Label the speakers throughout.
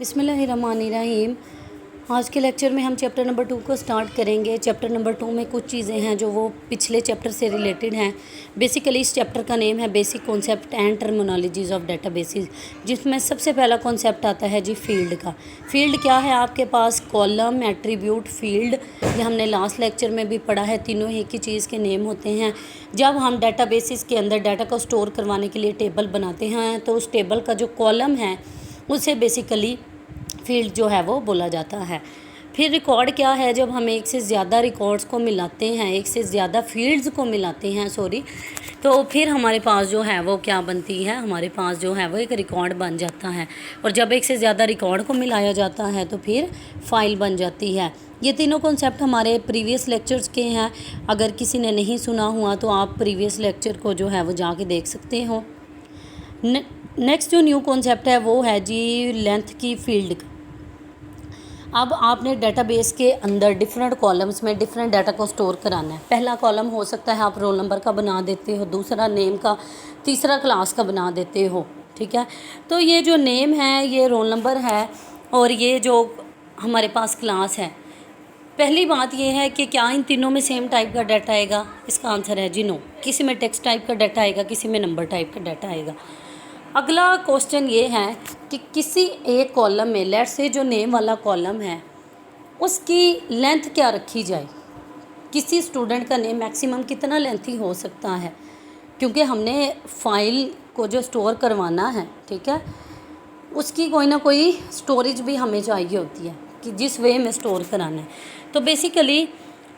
Speaker 1: बिस्मिल्लाहिर्रहमानिर्रहीम। आज के लेक्चर में हम चैप्टर नंबर 2 को स्टार्ट करेंगे। चैप्टर नंबर 2 में कुछ चीज़ें हैं जो वो पिछले चैप्टर से रिलेटेड हैं। बेसिकली इस चैप्टर का नेम है basic concept and terminologies of databases, जिसमें सबसे पहला कॉन्सेप्ट आता है जी फील्ड का। फील्ड क्या है आपके पास? Column, attribute, field. ये हमने लास्ट लेक्चर में भी पढ़ा है। तीनों एक ही चीज़ के नेम होते हैं। जब हम डेटाबेसेस के अंदर डाटा को स्टोर करवाने के लिए टेबल बनाते हैं तो उस टेबल का जो कॉलम है उसे बेसिकली फील्ड जो है वो बोला जाता है। फिर रिकॉर्ड क्या है? जब हम एक से ज़्यादा रिकॉर्ड्स को मिलाते हैं, एक से ज़्यादा फील्ड्स को मिलाते हैं तो फिर हमारे पास जो है वो क्या बनती है? हमारे पास जो है वो एक रिकॉर्ड बन जाता है। और जब एक से ज़्यादा रिकॉर्ड को मिलाया जाता है तो फिर फाइल बन जाती है। ये तीनों कॉन्सेप्ट हमारे प्रीवियस लेक्चर्स के हैं। अगर किसी ने नहीं सुना हुआ तो आप प्रीवियस लेक्चर को जो है वो जाके देख सकते हो। नेक्स्ट जो न्यू कॉन्सेप्ट है वो है जी लेंथ की फील्ड का। अब आपने डेटाबेस के अंदर डिफरेंट कॉलम्स में डिफरेंट डाटा को स्टोर कराना है। पहला कॉलम हो सकता है आप रोल नंबर का बना देते हो, दूसरा नेम का, तीसरा क्लास का बना देते हो। ठीक है, तो ये जो नेम है ये रोल नंबर है और ये जो हमारे पास क्लास है। पहली बात ये है कि क्या इन तीनों में सेम टाइप का डाटा आएगा? इसका आंसर है जी नो। किसी में टेक्स्ट टाइप का डाटा आएगा, किसी में नंबर टाइप का डाटा आएगा। अगला क्वेश्चन ये है कि किसी एक कॉलम में, लेट्स से जो नेम वाला कॉलम है उसकी लेंथ क्या रखी जाए? किसी स्टूडेंट का नेम मैक्सिमम कितना लेंथी हो सकता है? क्योंकि हमने फाइल को जो स्टोर करवाना है, ठीक है, उसकी कोई ना कोई स्टोरेज भी हमें चाहिए होती है कि जिस वे में स्टोर कराना है। तो बेसिकली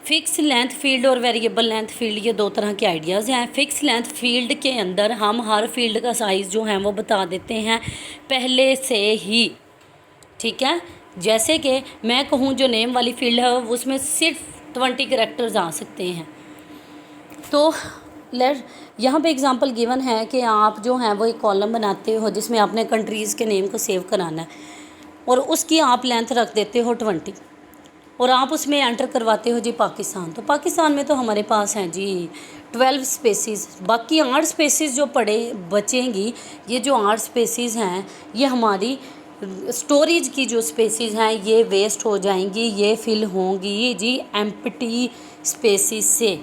Speaker 1: फ़िक्स लेंथ फील्ड और वेरिएबल लेंथ फील्ड, ये दो तरह के आइडियाज़ हैं। फ़िक्स लेंथ फील्ड के अंदर हम हर फील्ड का साइज़ जो है वो बता देते हैं पहले से ही। ठीक है, जैसे कि मैं कहूँ जो नेम वाली फील्ड है उसमें सिर्फ 20 कैरेक्टर्स आ सकते हैं। तो यहाँ पे एग्जांपल गिवन है कि आप जो हैं वो एक कॉलम बनाते हो जिसमें आपने कंट्रीज़ के नेम को सेव कराना है और उसकी आप लेंथ रख देते हो 20 और आप उसमें एंटर करवाते हो जी पाकिस्तान। तो पाकिस्तान में तो हमारे पास हैं जी 12 स्पेसीज़। बाकी 8 स्पेसीज़ जो बचेंगी, ये जो 8 स्पेसीज़ हैं ये हमारी स्टोरेज की जो स्पेसीज़ हैं ये वेस्ट हो जाएंगी, ये फिल होंगी जी एम्प्टी स्पेसीज़ से।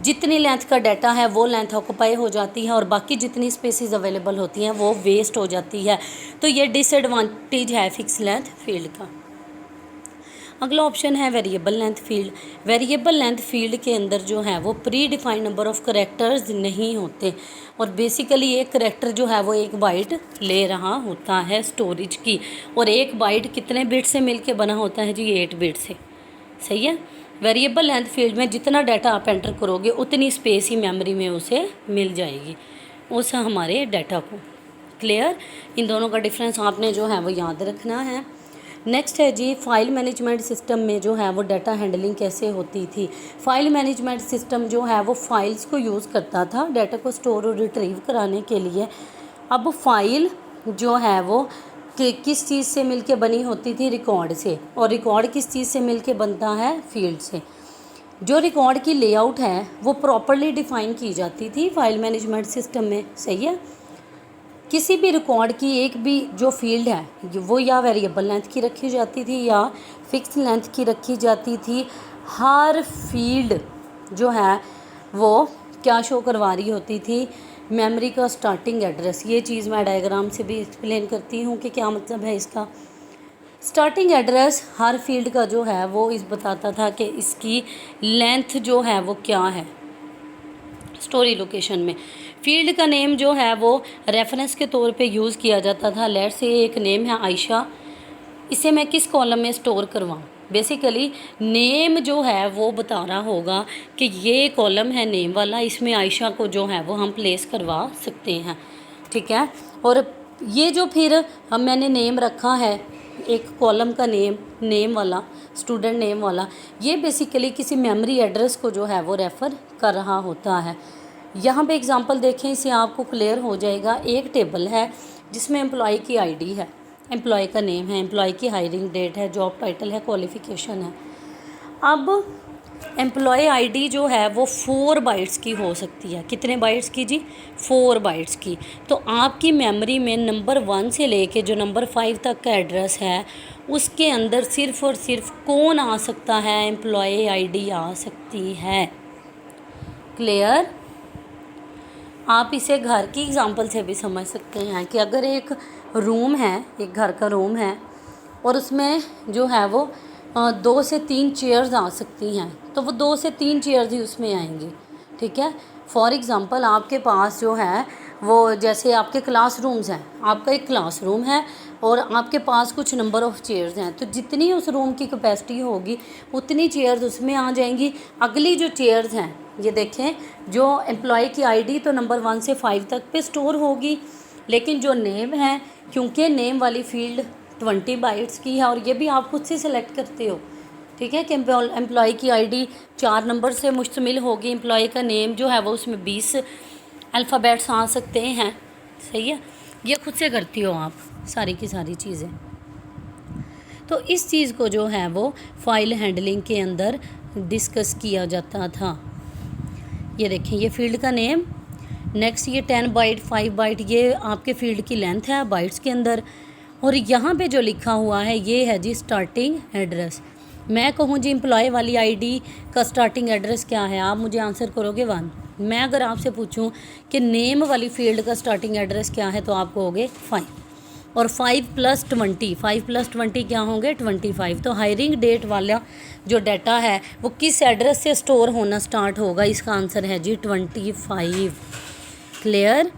Speaker 1: जितनी लेंथ का डाटा है वो लेंथ ऑक्यूपाई हो जाती है और बाकी जितनी स्पेसीज़ अवेलेबल होती हैं वो वेस्ट हो जाती है। तो ये डिसएडवांटेज है फिक्स लेंथ फील्ड का। अगला ऑप्शन है variable length field. Variable length field के अंदर जो है वो pre defined number of characters नहीं होते और बेसिकली एक करेक्टर जो है वो 1 बाइट ले रहा होता है स्टोरेज की। और 1 बाइट कितने बिट से मिलके बना होता है जी? 8 बिट से। सही है। वेरिएबल लेंथ फील्ड में जितना डाटा आप एंटर करोगे उतनी स्पेस ही मेमोरी में उसे मिल जाएगी उस हमारे डाटा को। क्लियर? इन दोनों का डिफरेंस आपने जो है वो याद रखना है। नेक्स्ट है जी फाइल मैनेजमेंट सिस्टम में जो है वो डाटा हैंडलिंग कैसे होती थी। फाइल मैनेजमेंट सिस्टम जो है वो फाइल्स को यूज़ करता था डाटा को स्टोर और रिट्रीव कराने के लिए। अब फाइल जो है वो किस चीज़ से मिलके बनी होती थी? रिकॉर्ड से। और रिकॉर्ड किस चीज़ से मिलके बनता है? फील्ड से। जो रिकॉर्ड की लेआउट है वो प्रॉपरली डिफ़ाइन की जाती थी फाइल मैनेजमेंट सिस्टम में। सही है। किसी भी रिकॉर्ड की एक भी जो फील्ड है वो या वेरिएबल लेंथ की रखी जाती थी या फिक्स लेंथ की रखी जाती थी। हर फील्ड जो है वो क्या शो करवा रही होती थी? मेमोरी का स्टार्टिंग एड्रेस। ये चीज़ मैं डायग्राम से भी एक्सप्लेन करती हूँ कि क्या मतलब है इसका। स्टार्टिंग एड्रेस हर फील्ड का जो है वो इस बताता था कि इसकी लेंथ जो है वो क्या है स्टोरी लोकेशन में। फील्ड का नेम जो है वो रेफरेंस के तौर पे यूज़ किया जाता था। लेट से एक नेम है आयशा, इसे मैं किस कॉलम में स्टोर करवाऊँ? बेसिकली नेम जो है वो बता रहा होगा कि ये कॉलम है नेम वाला, इसमें आयशा को जो है वो हम प्लेस करवा सकते हैं। ठीक है। और ये जो फिर मैंने नेम रखा है एक कॉलम का नेम वाला, स्टूडेंट नेम वाला, ये बेसिकली किसी मेमोरी एड्रेस को जो है वो रेफ़र कर रहा होता है। यहाँ पे एग्जांपल देखें, इससे आपको क्लियर हो जाएगा। एक टेबल है जिसमें एम्प्लॉय की आईडी है, एम्प्लॉय का नेम है, एम्प्लॉय की हायरिंग डेट है, जॉब टाइटल है, क्वालिफ़िकेशन है। अब एम्प्लॉय आईडी जो है वो 4 बाइट्स की हो सकती है। कितने बाइट्स की जी? 4 बाइट्स की। तो आपकी मेमोरी में नंबर 1 से लेके जो नंबर 5 तक का एड्रेस है उसके अंदर सिर्फ़ और सिर्फ कौन आ सकता है? एम्प्लॉय आईडी आ सकती है। क्लियर? आप इसे घर की एग्जांपल से भी समझ सकते हैं कि अगर एक रूम है, एक घर का रूम है और उसमें जो है वो 2 से 3 चेयर्स आ सकती हैं, तो वो 2 से 3 चेयर्स ही उसमें आएंगी। ठीक है। फॉर एग्ज़ाम्पल आपके पास जो है वो, जैसे आपके क्लासरूम्स हैं, आपका एक क्लासरूम है और आपके पास कुछ नंबर ऑफ़ चेयर्स हैं, तो जितनी उस रूम की कैपेसिटी होगी उतनी चेयर्स उसमें आ जाएंगी। अगली जो चेयर्स हैं, ये देखें, जो एम्प्लॉय की आईडी तो नंबर 1 से 5 तक पे स्टोर होगी, लेकिन जो नेम है, क्योंकि नेम वाली फील्ड 20 बाइट्स की है और ये भी आप खुद से सेलेक्ट करते हो। ठीक है कि एम्प्लॉय की आईडी 4 नंबर से मुश्तमिल होगी, एम्प्लॉय का नेम जो है वो उसमें 20 अल्फ़ाबेट्स आ सकते हैं। सही है, ये खुद से करती हो आप सारी की सारी चीज़ें। तो इस चीज़ को जो है वो फाइल हैंडलिंग के अंदर डिस्कस किया जाता था। ये देखें, ये फील्ड का नेम। नेक्स्ट ये 10 बाइट 5 बाइट ये आपके फील्ड की लेंथ है बाइट्स के अंदर। और यहाँ पे जो लिखा हुआ है ये है जी स्टार्टिंग एड्रेस। मैं कहूँ जी एम्प्लॉय वाली आईडी का स्टार्टिंग एड्रेस क्या है, आप मुझे आंसर करोगे 1। मैं अगर आपसे पूछूं कि नेम वाली फील्ड का स्टार्टिंग एड्रेस क्या है, तो आप कहोगे 5। और 5 + 20, 5 + 20 क्या होंगे? 25। तो हायरिंग डेट वाला जो डाटा है वो किस एड्रेस से स्टोर होना स्टार्ट होगा? इसका आंसर है जी 25। क्लियर?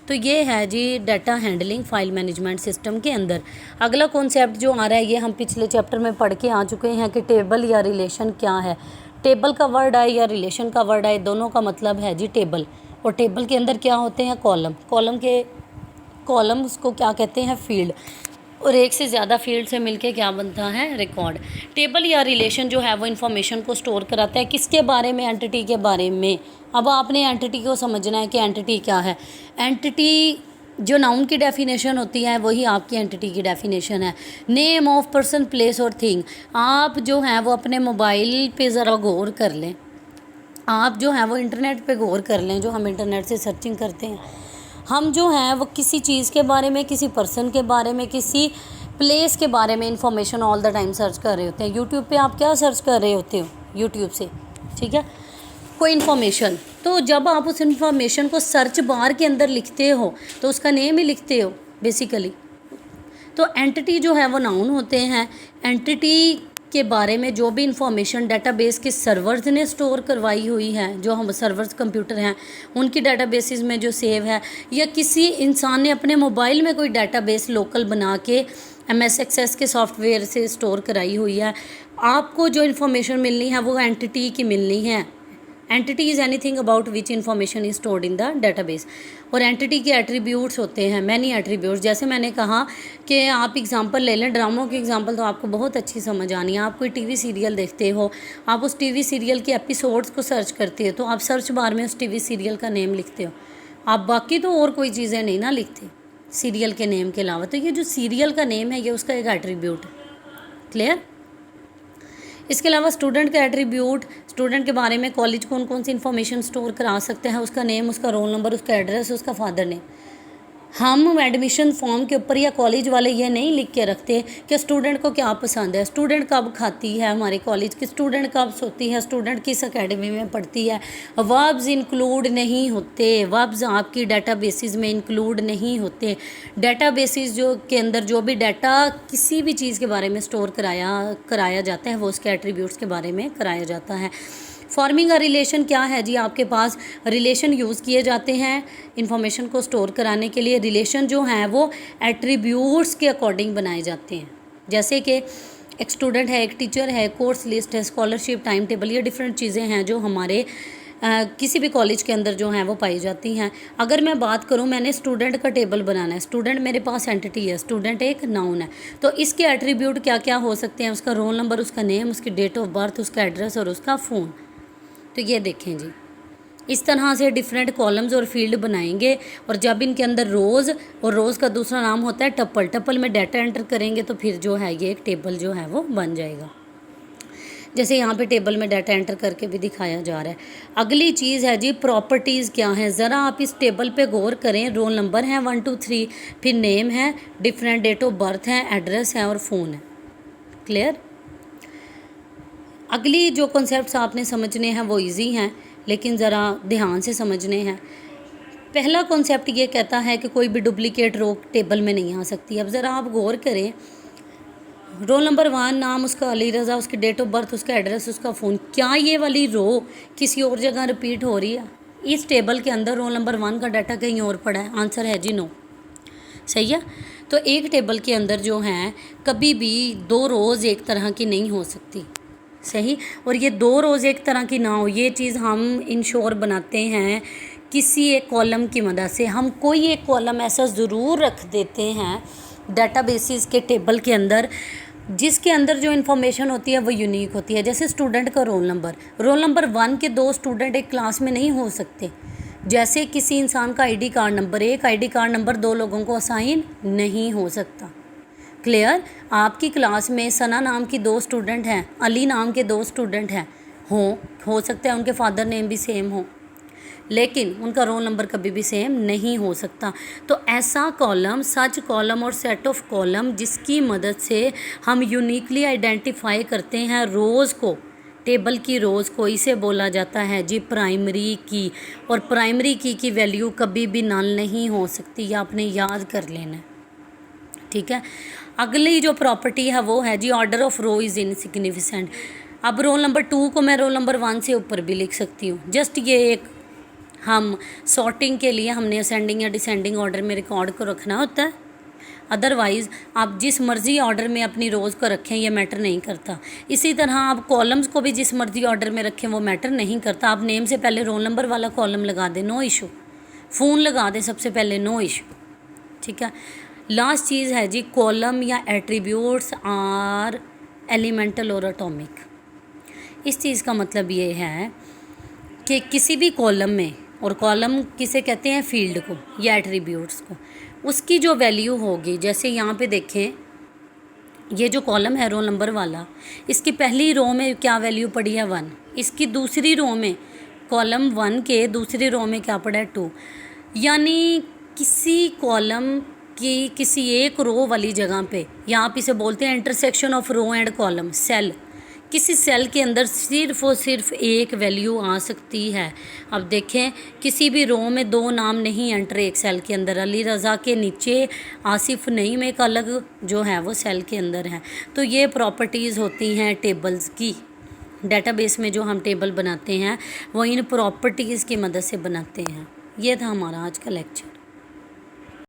Speaker 1: तो ये है जी data handling file management system के अंदर। अगला कॉन्सेप्ट जो आ रहा है ये हम पिछले चैप्टर में पढ़ के आ चुके हैं कि टेबल या रिलेशन क्या है। टेबल का वर्ड है या रिलेशन का वर्ड है, दोनों का मतलब है जी टेबल। और टेबल के अंदर क्या होते हैं? कॉलम उसको क्या कहते हैं? फील्ड। और एक से ज़्यादा फील्ड से मिलके क्या बनता है? रिकॉर्ड। टेबल या रिलेशन जो है वो इन्फॉर्मेशन को स्टोर कराता है किसके बारे में? एंटिटी के बारे में। अब आपने एंटिटी को समझना है कि एंटिटी क्या है। एंटिटी जो नाउन की डेफिनेशन होती है वही आपकी एंटिटी की डेफिनेशन है। नेम ऑफ पर्सन, प्लेस और थिंग। आप जो है वो अपने मोबाइल पे ज़रा गौर कर लें, आप जो है वो इंटरनेट पे गौर कर लें, जो हम इंटरनेट से सर्चिंग करते हैं, हम जो हैं वो किसी चीज़ के बारे में, किसी पर्सन के बारे में, किसी प्लेस के बारे में information all the time search कर रहे होते हैं। यूट्यूब पे आप क्या सर्च कर रहे होते हो? यूट्यूब से, ठीक है, कोई इन्फॉर्मेशन। तो जब आप उस इन्फॉर्मेशन को सर्च बार के अंदर लिखते हो तो उसका नेम ही लिखते हो बेसिकली। तो एंटिटी जो है वो नाउन होते हैं। एंटिटी के बारे में जो भी इंफॉर्मेशन डेटाबेस के सर्वर्स ने स्टोर करवाई हुई है, जो हम सर्वर्स कंप्यूटर हैं उनकी डेटाबेसेस में जो सेव है, या किसी इंसान ने अपने मोबाइल में कोई डेटाबेस लोकल बना के MS एक्सेस के सॉफ्टवेयर से स्टोर कराई हुई है, आपको जो इन्फॉर्मेशन मिलनी है वो एंटिटी की मिलनी है। Entity is anything about which information is stored in the database. और एंटिटी के एट्रीब्यूट्स होते हैं, मैनी एट्रीब्यूट्स। जैसे मैंने कहा कि आप एग्जांपल ले लें, ड्रामों की एग्जांपल तो आपको बहुत अच्छी समझ आनी है। आप कोई टीवी सीरियल देखते हो, आप उस टीवी सीरियल के एपिसोड्स को सर्च करते हो, तो आप सर्च बार में उस टीवी सीरियल का नेम लिखते हो, आप बाकी तो और कोई चीज़ें नहीं ना लिखते सीरियल के नेम के अलावा। तो ये जो सीरियल का नेम है ये उसका एक एट्रीब्यूट है। क्लियर? इसके अलावा स्टूडेंट का एट्रीब्यूट, स्टूडेंट के बारे में कॉलेज कौन कौन सी इन्फॉर्मेशन स्टोर करा सकते हैं, उसका नेम, उसका रोल नंबर, उसका एड्रेस, उसका फादर नेम। हम एडमिशन फॉर्म के ऊपर या कॉलेज वाले ये नहीं लिख के रखते कि स्टूडेंट को क्या पसंद है, स्टूडेंट कब खाती है हमारे कॉलेज की, स्टूडेंट कब सोती है, स्टूडेंट किस एकेडमी में पढ़ती है। वर्ब्स इंक्लूड नहीं होते, वर्ब्स आपकी डेटाबेसिस में इंक्लूड नहीं होते। डेटाबेसिस जो के अंदर जो भी डाटा किसी भी चीज़ के बारे में स्टोर कराया जाता है वो उसके एट्रीब्यूट्स के बारे में कराया जाता है। फॉर्मिंग अ रिलेशन क्या है जी? आपके पास रिलेशन यूज़ किए जाते हैं इंफॉर्मेशन को स्टोर कराने के लिए। रिलेशन जो हैं वो एट्रीब्यूट्स के अकॉर्डिंग बनाए जाते हैं। जैसे कि एक स्टूडेंट है, एक टीचर है, कोर्स लिस्ट है, स्कॉलरशिप, टाइम टेबल, ये डिफरेंट चीज़ें हैं जो हमारे किसी भी कॉलेज के अंदर जो हैं वो पाई जाती हैं। अगर मैं बात करूं, मैंने स्टूडेंट का टेबल बनाना है, स्टूडेंट मेरे पास एंटिटी है, स्टूडेंट एक नाउन है, तो इसके एट्रीब्यूट क्या क्या हो सकते हैं? उसका रोल नंबर, उसका नेम, उसकी डेट ऑफ बर्थ, उसका एड्रेस और उसका फ़ोन। तो ये देखें जी, इस तरह से डिफरेंट कॉलम्स और फील्ड बनाएंगे। और जब इनके अंदर रोज़, और रोज़ का दूसरा नाम होता है टपल, टपल में डाटा एंटर करेंगे तो फिर जो है ये एक टेबल जो है वो बन जाएगा। जैसे यहाँ पे टेबल में डाटा एंटर करके भी दिखाया जा रहा है। अगली चीज़ है जी प्रॉपर्टीज़ क्या हैं, ज़रा आप इस टेबल पे गौर करें। रोल नंबर है 1 2 3, फिर नेम है, डिफरेंट डेट ऑफ बर्थ है, एड्रेस है और फ़ोन है। क्लियर। अगली जो कॉन्सेप्ट्स आपने समझने हैं वो इजी हैं, लेकिन ज़रा ध्यान से समझने हैं। पहला कॉन्सेप्ट ये कहता है कि कोई भी डुप्लीकेट रो टेबल में नहीं आ सकती। अब ज़रा आप गौर करें, रोल नंबर 1 नाम उसका अली रज़ा, उसकी डेट ऑफ बर्थ, उसका एड्रेस, उसका फ़ोन, क्या ये वाली रो किसी और जगह रिपीट हो रही है? इस टेबल के अंदर रोल नंबर 1 का डाटा कहीं और पड़ा है? आंसर है जी नो। सही है। तो एक टेबल के अंदर जो है कभी भी 2 रोज़ एक तरह की नहीं हो सकती। सही। और ये 2 रोज़ एक तरह की ना हो, ये चीज़ हम इंश्योर बनाते हैं किसी एक कॉलम की मदद से। हम कोई एक कॉलम ऐसा ज़रूर रख देते हैं डाटाबेसिस के टेबल के अंदर जिसके अंदर जो इन्फॉर्मेशन होती है वो यूनिक होती है। जैसे स्टूडेंट का रोल नंबर 1 के 2 स्टूडेंट एक क्लास में नहीं हो सकते। जैसे किसी इंसान का आईडी कार्ड नंबर, एक आईडी कार्ड नंबर 2 लोगों को असाइन नहीं हो सकता। क्लियर। आपकी क्लास में सना नाम की 2 स्टूडेंट हैं, अली नाम के 2 स्टूडेंट हैं, हो सकता है उनके फादर नेम भी सेम हो, लेकिन उनका रोल नंबर कभी भी सेम नहीं हो सकता। तो ऐसा कॉलम, सच कॉलम और सेट ऑफ कॉलम जिसकी मदद से हम यूनिकली आइडेंटिफाई करते हैं रोज़ को, टेबल की रोज़ को, इसे बोला जाता है जी प्राइमरी की। और प्राइमरी की वैल्यू कभी भी नल नहीं हो सकती, ये आपने याद कर लेना है। ठीक है। अगली जो प्रॉपर्टी है वो है जी order of row is insignificant. अब रोल नंबर 2 को मैं रोल नंबर 1 से ऊपर भी लिख सकती हूँ। जस्ट ये एक हम सॉर्टिंग के लिए हमने असेंडिंग या डिसेंडिंग ऑर्डर में रिकॉर्ड को रखना होता है। अदरवाइज़ आप जिस मर्ज़ी ऑर्डर में अपनी रोज़ को रखें ये मैटर नहीं करता। इसी तरह आप कॉलम्स को भी जिस मर्ज़ी ऑर्डर में रखें वो मैटर नहीं करता। आप नेम से पहले रोल नंबर वाला कॉलम लगा दें, नो इशू। फ़ोन लगा दें सबसे पहले, नो इशू। ठीक है। लास्ट चीज़ है जी कॉलम या एट्रीब्यूट्स आर एलिमेंटल और एटॉमिक। इस चीज़ का मतलब ये है कि किसी भी कॉलम में, और कॉलम किसे कहते हैं, फील्ड को या एट्रीब्यूट्स को, उसकी जो वैल्यू होगी, जैसे यहाँ पे देखें ये जो कॉलम है रोल नंबर वाला, इसकी पहली रो में क्या वैल्यू पड़ी है 1, इसकी दूसरी रो में, कॉलम 1 के दूसरी रो में क्या पड़ा है 2। यानी किसी कॉलम की किसी एक रो वाली जगह पे, या आप इसे बोलते हैं intersection of row and column, cell, किसी सेल के अंदर सिर्फ और सिर्फ एक वैल्यू आ सकती है। अब देखें किसी भी रो में 2 नाम नहीं एंटर एक सेल के अंदर, अली रज़ा के नीचे आसिफ नईम एक अलग जो है वो सेल के अंदर है। तो ये प्रॉपर्टीज़ होती हैं टेबल्स की। डेटाबेस में जो हम टेबल बनाते हैं वो इन प्रॉपर्टीज़ की मदद से बनाते हैं। ये था हमारा आज का लेक्चर।